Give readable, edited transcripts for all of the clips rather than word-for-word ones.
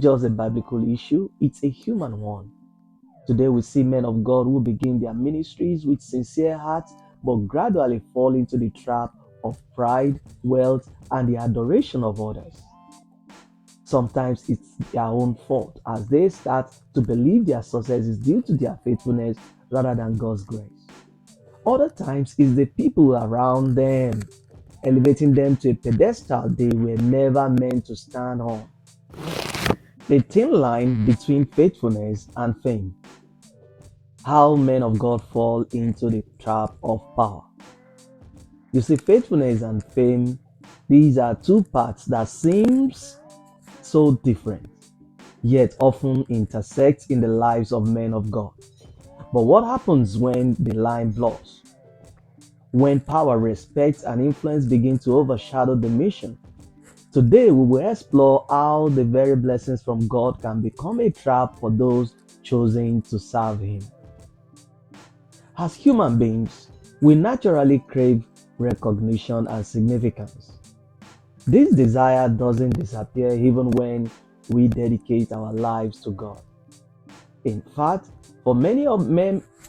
Just a biblical issue, it's a human one. Today we see men of God who begin their ministries with sincere hearts but gradually fall into the trap of pride, wealth, and the adoration of others. Sometimes it's their own fault as they start to believe their success is due to their faithfulness rather than God's grace. Other times it's the people around them, elevating them to a pedestal they were never meant to stand on. The thin line between faithfulness and fame. How men of God fall into the trap of power. You see, faithfulness and fame, these are two paths that seems so different, yet often intersect in the lives of men of God. But what happens when the line blurs? When power, respect, and influence begin to overshadow the mission? Today, we will explore how the very blessings from God can become a trap for those choosing to serve Him. As human beings, we naturally crave recognition and significance. This desire doesn't disappear even when we dedicate our lives to God. In fact, for many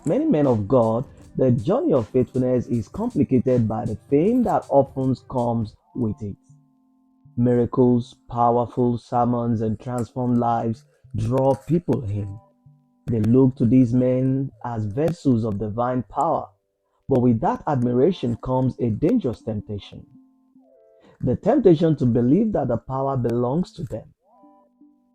men of God, the journey of faithfulness is complicated by the fame that often comes with it. Miracles, powerful sermons, and transformed lives draw people in. They look to these men as vessels of divine power, but with that admiration comes a dangerous temptation. The temptation to believe that the power belongs to them.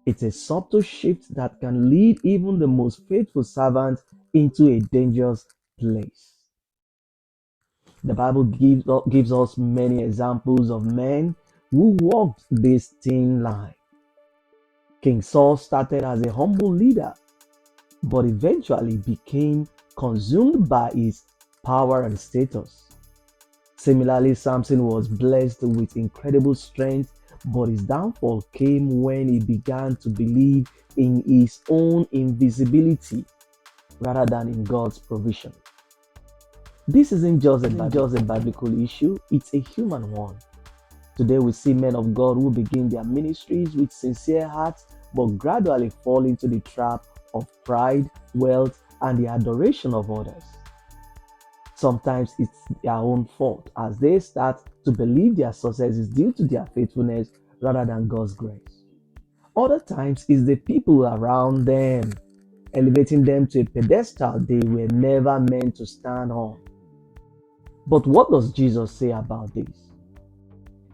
It's a subtle shift that can lead even the most faithful servant into a dangerous place. The Bible gives us many examples of men who walked this thin line. King Saul started as a humble leader, but eventually became consumed by his power and status. Similarly, Samson was blessed with incredible strength, but his downfall came when he began to believe in his own invisibility rather than in God's provision. This isn't just a biblical issue, it's a human one. Today we see men of God who begin their ministries with sincere hearts but gradually fall into the trap of pride, wealth, and the adoration of others. Sometimes it's their own fault as they start to believe their success is due to their faithfulness rather than God's grace. Other times it's the people around them, elevating them to a pedestal they were never meant to stand on. But what does Jesus say about this?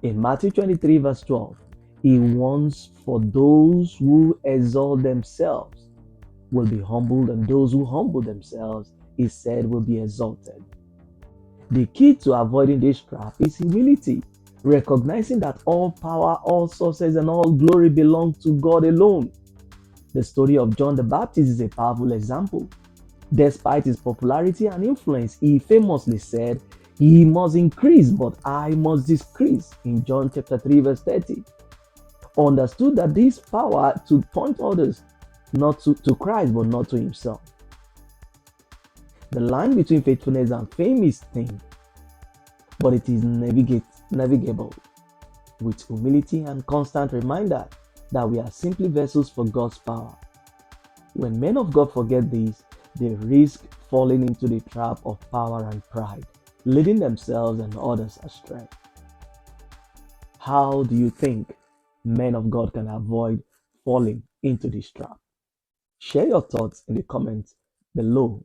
In Matthew 23 verse 12, He warns, for those who exalt themselves will be humbled, and those who humble themselves, He said, will be exalted. The key to avoiding this trap is humility, recognizing that all power, all success, and all glory belong to God alone. The story of John the Baptist is a powerful example. Despite his popularity and influence, he famously said, "He must increase, but I must decrease," in John chapter 3 verse 30. Understood that this power to point others not to Christ but not to himself. The line between faithfulness and fame is thin, but it is navigable with humility and constant reminder that we are simply vessels for God's power. When men of God forget this, they risk falling into the trap of power and pride, leading themselves and others astray. How do you think men of God can avoid falling into this trap? Share your thoughts in the comments below.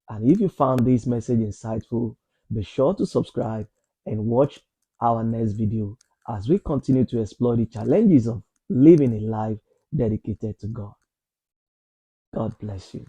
And if you found this message insightful, be sure to subscribe and watch our next video as we continue to explore the challenges of living a life dedicated to God. God bless you.